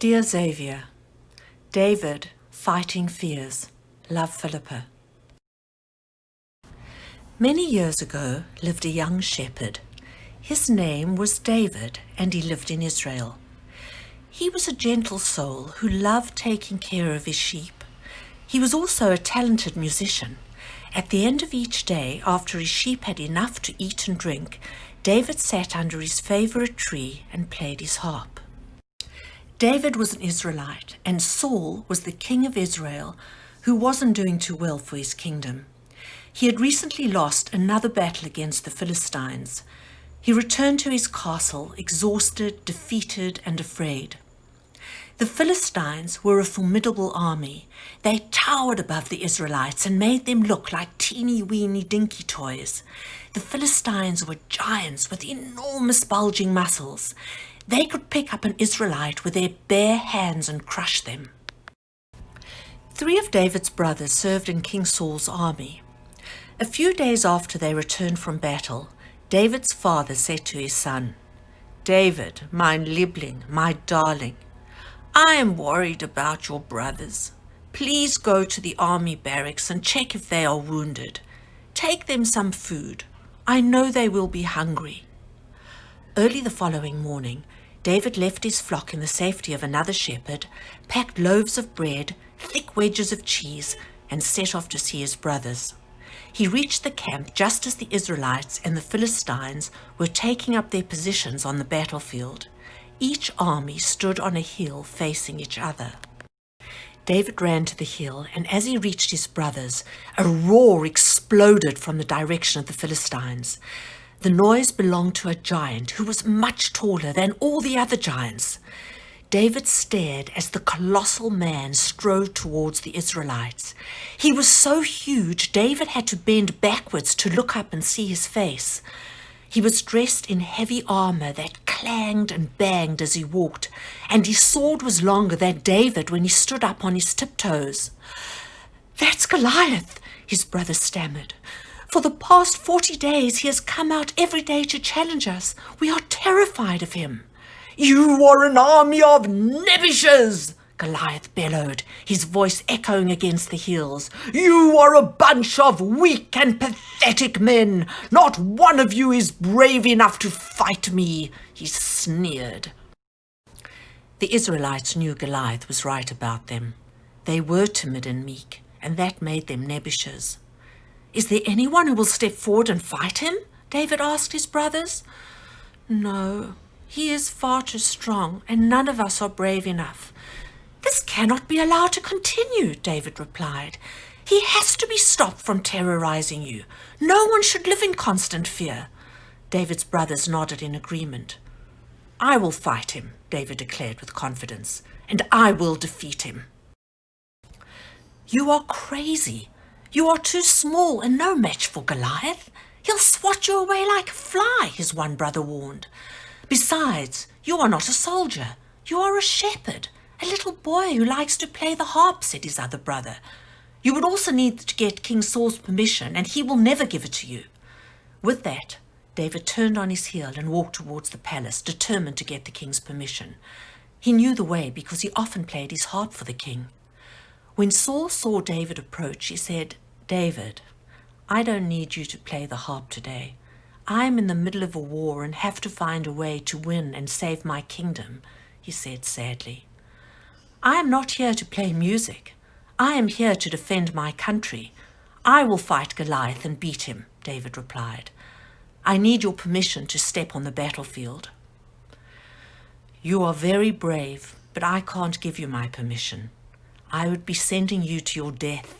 Dear Xavier, David, fighting fears. Love, Philippa. Many years ago lived a young shepherd. His name was David, and he lived in Israel. He was a gentle soul who loved taking care of his sheep. He was also a talented musician. At the end of each day, after his sheep had enough to eat and drink, David sat under his favorite tree and played his harp. David was an Israelite, and Saul was the king of Israel, who wasn't doing too well for his kingdom. He had recently lost another battle against the Philistines. He returned to his castle, exhausted, defeated, and afraid. The Philistines were a formidable army. They towered above the Israelites and made them look like teeny-weeny dinky toys. The Philistines were giants with enormous bulging muscles. They could pick up an Israelite with their bare hands and crush them. 3 of David's brothers served in King Saul's army. A few days after they returned from battle, David's father said to his son, "David, mein Liebling, my darling, I am worried about your brothers. Please go to the army barracks and check if they are wounded. Take them some food. I know they will be hungry." Early the following morning, David left his flock in the safety of another shepherd, packed loaves of bread, thick wedges of cheese, and set off to see his brothers. He reached the camp just as the Israelites and the Philistines were taking up their positions on the battlefield. Each army stood on a hill facing each other. David ran to the hill, and as he reached his brothers, a roar exploded from the direction of the Philistines. The noise belonged to a giant who was much taller than all the other giants. David stared as the colossal man strode towards the Israelites. He was so huge, David had to bend backwards to look up and see his face. He was dressed in heavy armor that clanged and banged as he walked, and his sword was longer than David when he stood up on his tiptoes. "That's Goliath," his brother stammered. "For the past 40 days he has come out every day to challenge us. We are terrified of him." "You are an army of nebbishes," Goliath bellowed, his voice echoing against the hills. "You are a bunch of weak and pathetic men. Not one of you is brave enough to fight me," he sneered. The Israelites knew Goliath was right about them. They were timid and meek, and that made them nebbishes. "Is there anyone who will step forward and fight him?" David asked his brothers. "No, he is far too strong, and none of us are brave enough." "This cannot be allowed to continue," David replied. "He has to be stopped from terrorizing you. No one should live in constant fear." David's brothers nodded in agreement. "I will fight him," David declared with confidence, "and I will defeat him." "You are crazy. You are too small and no match for Goliath. He'll swat you away like a fly," his one brother warned. "Besides, you are not a soldier. You are a shepherd, a little boy who likes to play the harp," said his other brother. "You would also need to get King Saul's permission, and he will never give it to you." With that, David turned on his heel and walked towards the palace, determined to get the king's permission. He knew the way because he often played his harp for the king. When Saul saw David approach, he said, "David, I don't need you to play the harp today. I am in the middle of a war and have to find a way to win and save my kingdom," he said sadly. "I am not here to play music. I am here to defend my country. I will fight Goliath and beat him," David replied. "I need your permission to step on the battlefield." "You are very brave, but I can't give you my permission. I would be sending you to your death.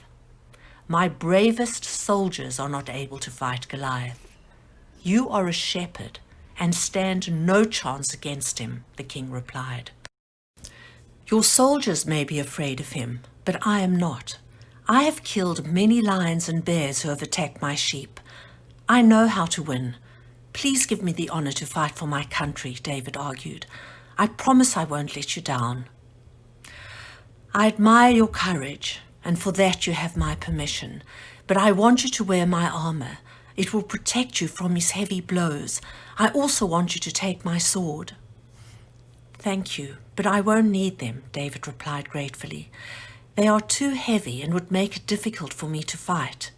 My bravest soldiers are not able to fight Goliath. You are a shepherd and stand no chance against him," the king replied. "Your soldiers may be afraid of him, but I am not. I have killed many lions and bears who have attacked my sheep. I know how to win. Please give me the honor to fight for my country," David argued. "I promise I won't let you down." "I admire your courage, and for that you have my permission, but I want you to wear my armor. It will protect you from his heavy blows. I also want you to take my sword." "Thank you, but I won't need them," David replied gratefully. "They are too heavy and would make it difficult for me to fight."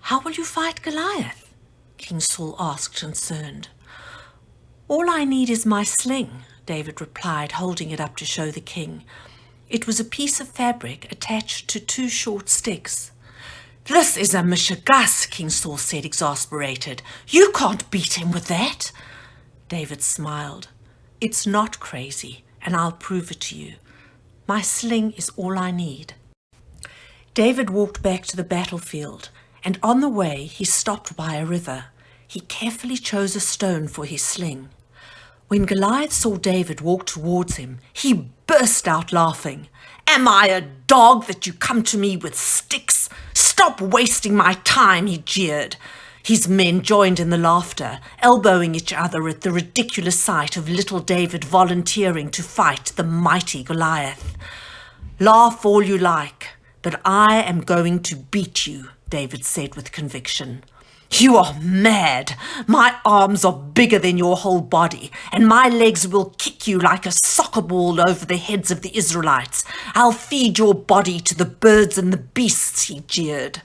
"How will you fight Goliath?" King Saul asked, concerned. "All I need is my sling," David replied, holding it up to show the king. It was a piece of fabric attached to 2 short sticks. "This is a mishigas," King Saul said, exasperated. "You can't beat him with that." David smiled. "It's not crazy, and I'll prove it to you. My sling is all I need." David walked back to the battlefield, and on the way he stopped by a river. He carefully chose a stone for his sling. When Goliath saw David walk towards him, he burst out laughing. "Am I a dog that you come to me with sticks? Stop wasting my time," he jeered. His men joined in the laughter, elbowing each other at the ridiculous sight of little David volunteering to fight the mighty Goliath. "Laugh all you like, but I am going to beat you," David said with conviction. "You are mad. My arms are bigger than your whole body, and my legs will kick you like a soccer ball over the heads of the Israelites. I'll feed your body to the birds and the beasts," he jeered.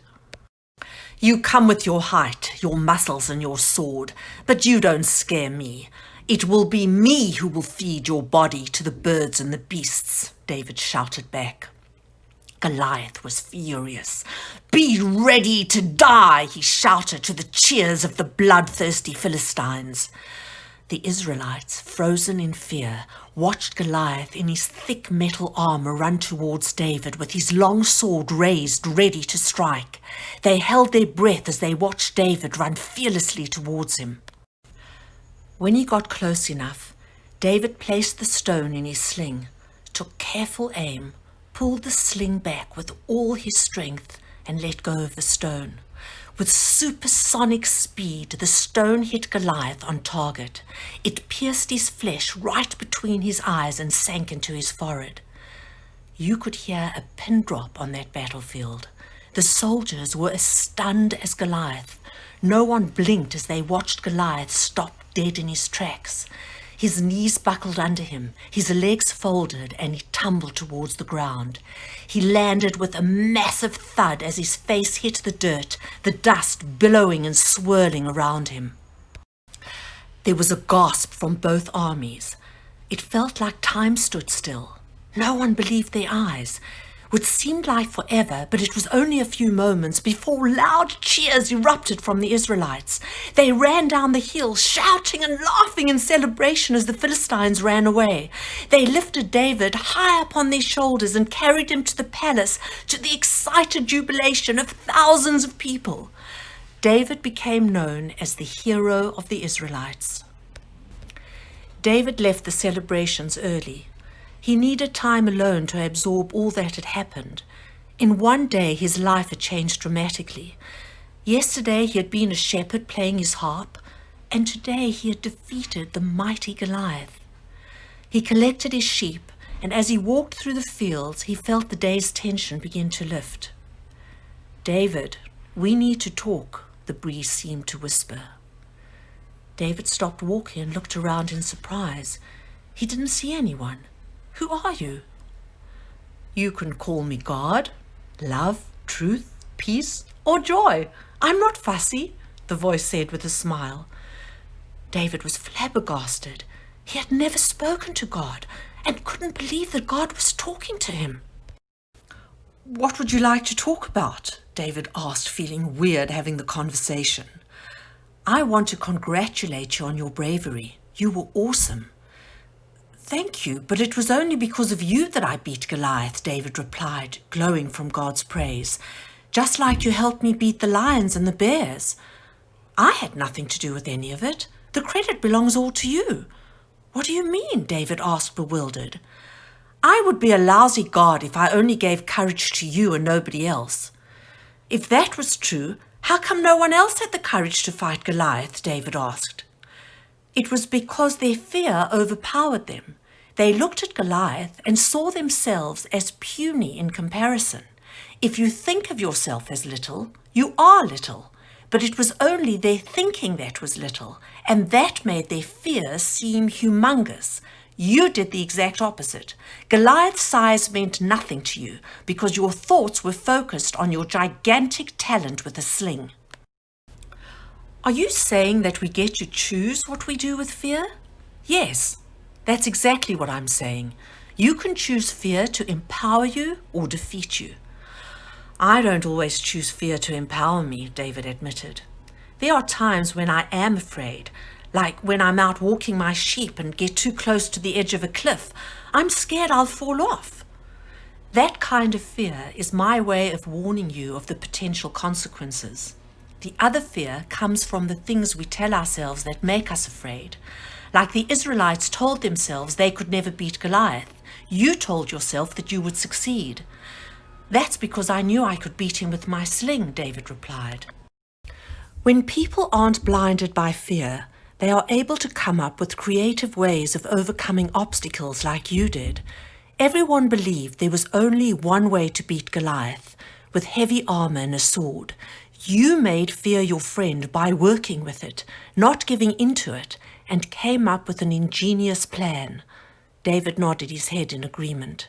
"You come with your height, your muscles and your sword, but you don't scare me. It will be me who will feed your body to the birds and the beasts," David shouted back. Goliath was furious. "Be ready to die," he shouted to the cheers of the bloodthirsty Philistines. The Israelites, frozen in fear, watched Goliath in his thick metal armor run towards David with his long sword raised, ready to strike. They held their breath as they watched David run fearlessly towards him. When he got close enough, David placed the stone in his sling, took careful aim, pulled the sling back with all his strength, and let go of the stone. With supersonic speed, the stone hit Goliath on target. It pierced his flesh right between his eyes and sank into his forehead. You could hear a pin drop on that battlefield. The soldiers were as stunned as Goliath. No one blinked as they watched Goliath stop dead in his tracks. His knees buckled under him, his legs folded, and he tumbled towards the ground. He landed with a massive thud as his face hit the dirt, the dust billowing and swirling around him. There was a gasp from both armies. It felt like time stood still. No one believed their eyes. What seemed like forever, but it was only a few moments before loud cheers erupted from the Israelites. They ran down the hill, shouting and laughing in celebration as the Philistines ran away. They lifted David high up on their shoulders and carried him to the palace to the excited jubilation of thousands of people. David became known as the hero of the Israelites. David left the celebrations early. He needed time alone to absorb all that had happened. In one day, his life had changed dramatically. Yesterday, he had been a shepherd playing his harp, and today he had defeated the mighty Goliath. He collected his sheep, and as he walked through the fields, he felt the day's tension begin to lift. "David, we need to talk," the breeze seemed to whisper. David stopped walking and looked around in surprise. He didn't see anyone. "Who are you?" "You can call me God, love, truth, peace, or joy. I'm not fussy," the voice said with a smile. David was flabbergasted. He had never spoken to God and couldn't believe that God was talking to him. "What would you like to talk about?" David asked, feeling weird having the conversation. "I want to congratulate you on your bravery. You were awesome." "Thank you, but it was only because of you that I beat Goliath," David replied, glowing from God's praise. "Just like you helped me beat the lions and the bears." "I had nothing to do with any of it. The credit belongs all to you." "What do you mean?" David asked, bewildered. "I would be a lousy God if I only gave courage to you and nobody else." "If that was true, how come no one else had the courage to fight Goliath?" David asked. "It was because their fear overpowered them. They looked at Goliath and saw themselves as puny in comparison. If you think of yourself as little, you are little. But it was only their thinking that was little, and that made their fear seem humongous. You did the exact opposite. Goliath's size meant nothing to you because your thoughts were focused on your gigantic talent with a sling. Are you saying that we get to choose what we do with fear? Yes, that's exactly what I'm saying. You can choose fear to empower you or defeat you. I don't always choose fear to empower me, David admitted. There are times when I am afraid, like when I'm out walking my sheep and get too close to the edge of a cliff. I'm scared I'll fall off. That kind of fear is my way of warning you of the potential consequences. The other fear comes from the things we tell ourselves that make us afraid. Like the Israelites told themselves they could never beat Goliath. You told yourself that you would succeed. That's because I knew I could beat him with my sling, David replied. When people aren't blinded by fear, they are able to come up with creative ways of overcoming obstacles like you did. Everyone believed there was only one way to beat Goliath, with heavy armor and a sword. You made fear your friend by working with it, not giving in to it, and came up with an ingenious plan. David nodded his head in agreement.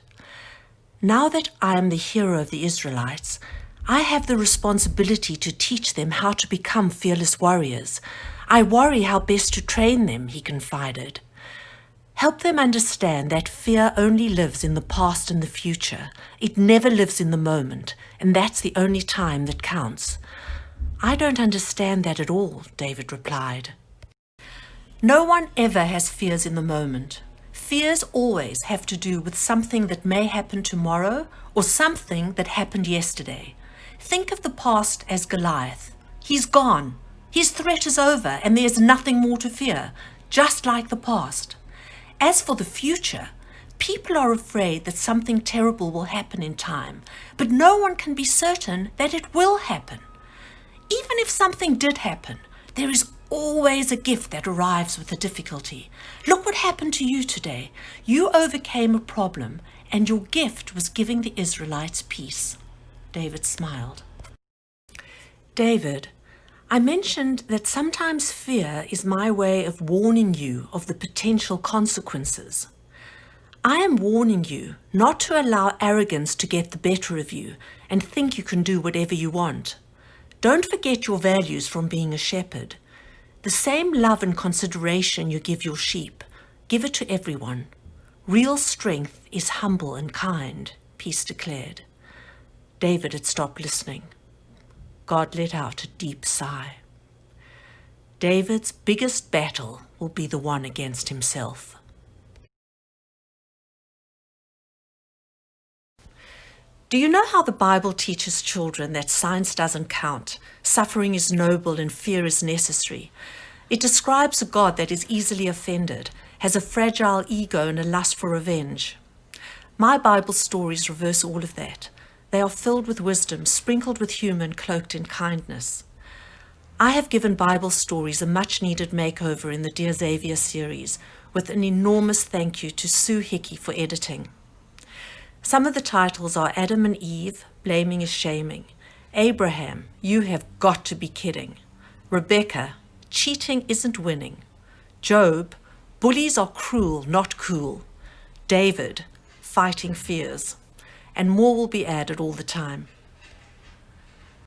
Now that I am the hero of the Israelites, I have the responsibility to teach them how to become fearless warriors. I worry how best to train them, he confided. Help them understand that fear only lives in the past and the future. It never lives in the moment, and that's the only time that counts. I don't understand that at all, David replied. No one ever has fears in the moment. Fears always have to do with something that may happen tomorrow or something that happened yesterday. Think of the past as Goliath. He's gone. His threat is over and there's nothing more to fear, just like the past. As for the future, people are afraid that something terrible will happen in time, but no one can be certain that it will happen. Even if something did happen, there is always a gift that arrives with the difficulty. Look what happened to you today. You overcame a problem, and your gift was giving the Israelites peace. David smiled. David, I mentioned that sometimes fear is my way of warning you of the potential consequences. I am warning you not to allow arrogance to get the better of you and think you can do whatever you want. Don't forget your values from being a shepherd. The same love and consideration you give your sheep, give it to everyone. Real strength is humble and kind, Peace declared. David had stopped listening. God let out a deep sigh. David's biggest battle will be the one against himself. Do you know how the Bible teaches children that science doesn't count, suffering is noble and fear is necessary? It describes a God that is easily offended, has a fragile ego and a lust for revenge. My Bible stories reverse all of that. They are filled with wisdom, sprinkled with humor and cloaked in kindness. I have given Bible stories a much-needed makeover in the Dear Xavier series, with an enormous thank you to Sue Hickey for editing. Some of the titles are Adam and Eve, Blaming is Shaming; Abraham, You Have Got to Be Kidding; Rebecca, Cheating Isn't Winning; Job, Bullies Are Cruel, Not Cool; David, Fighting Fears; and more will be added all the time.